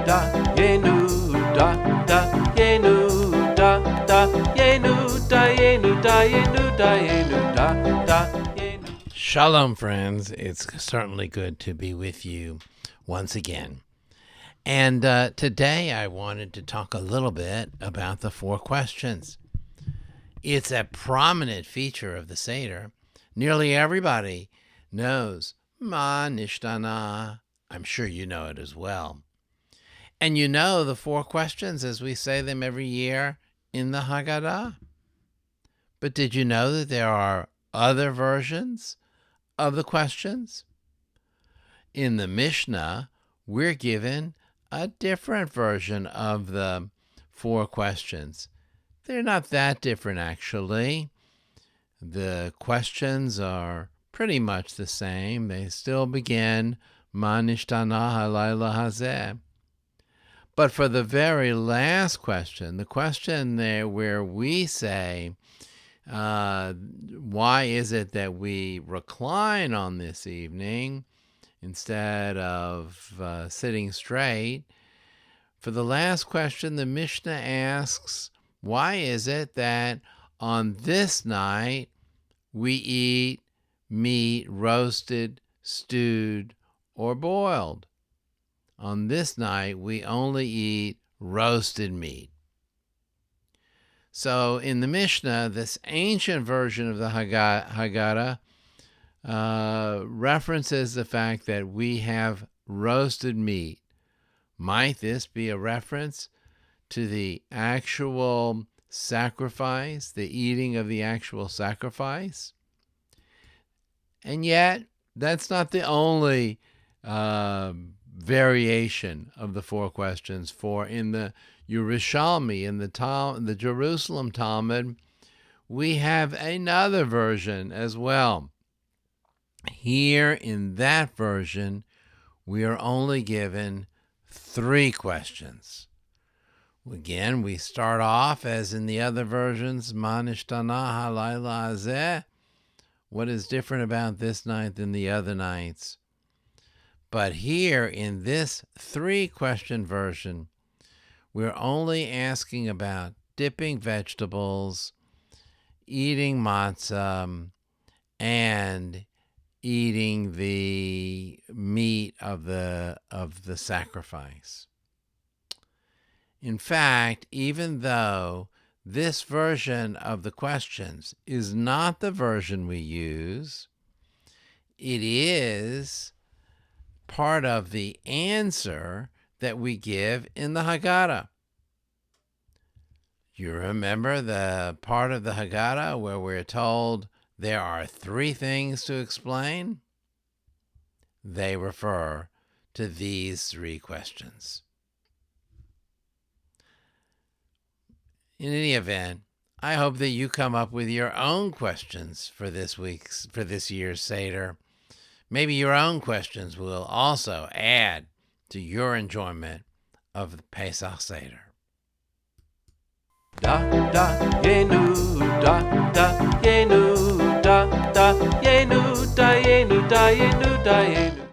da, yenu da, yenu da, yenu da, yenu da, yenu da, yenu da, yenu. Shalom, friends. It's certainly good to be with you once again. And today I wanted to talk a little bit about the 4 questions. It's a prominent feature of the Seder. Nearly everybody knows Ma Nishtana. I'm sure you know it as well. And you know the 4 questions as we say them every year in the Haggadah. But did you know that there are other versions of the questions? In the Mishnah, we're given a different version of the 4 questions. They're not that different, actually. The questions are pretty much the same. They still begin, Ma nishtana halayla hazeh. But for the very last question, the question there where we say, why is it that we recline on this evening instead of sitting straight? For the last question, the Mishnah asks, why is it that on this night we eat meat roasted, stewed, or boiled? On this night, we only eat roasted meat. So in the Mishnah, this ancient version of the Haggadah references the fact that we have roasted meat. Might this be a reference to the actual sacrifice, the eating of the actual sacrifice? And yet, that's not the only variation of the 4 questions. For in the Yerushalmi, in the Jerusalem Talmud, we have another version as well. Here in that version, we are only given 3 questions. Again, we start off as in the other versions, Ma nishtana halayla hazeh. What is different about this night than the other nights? But here in this 3-question version, we're only asking about dipping vegetables, eating matzah, and eating the meat of the sacrifice. In fact, even though this version of the questions is not the version we use, it is part of the answer that we give in the Haggadah. You remember the part of the Haggadah where we're told there are 3 things to explain? They refer to these 3 questions. In any event, I hope that you come up with your own questions for this year's Seder. Maybe your own questions will also add to your enjoyment of the Pesach Seder. Da yenu da yenu da yenu da yenu da yenu da yenu.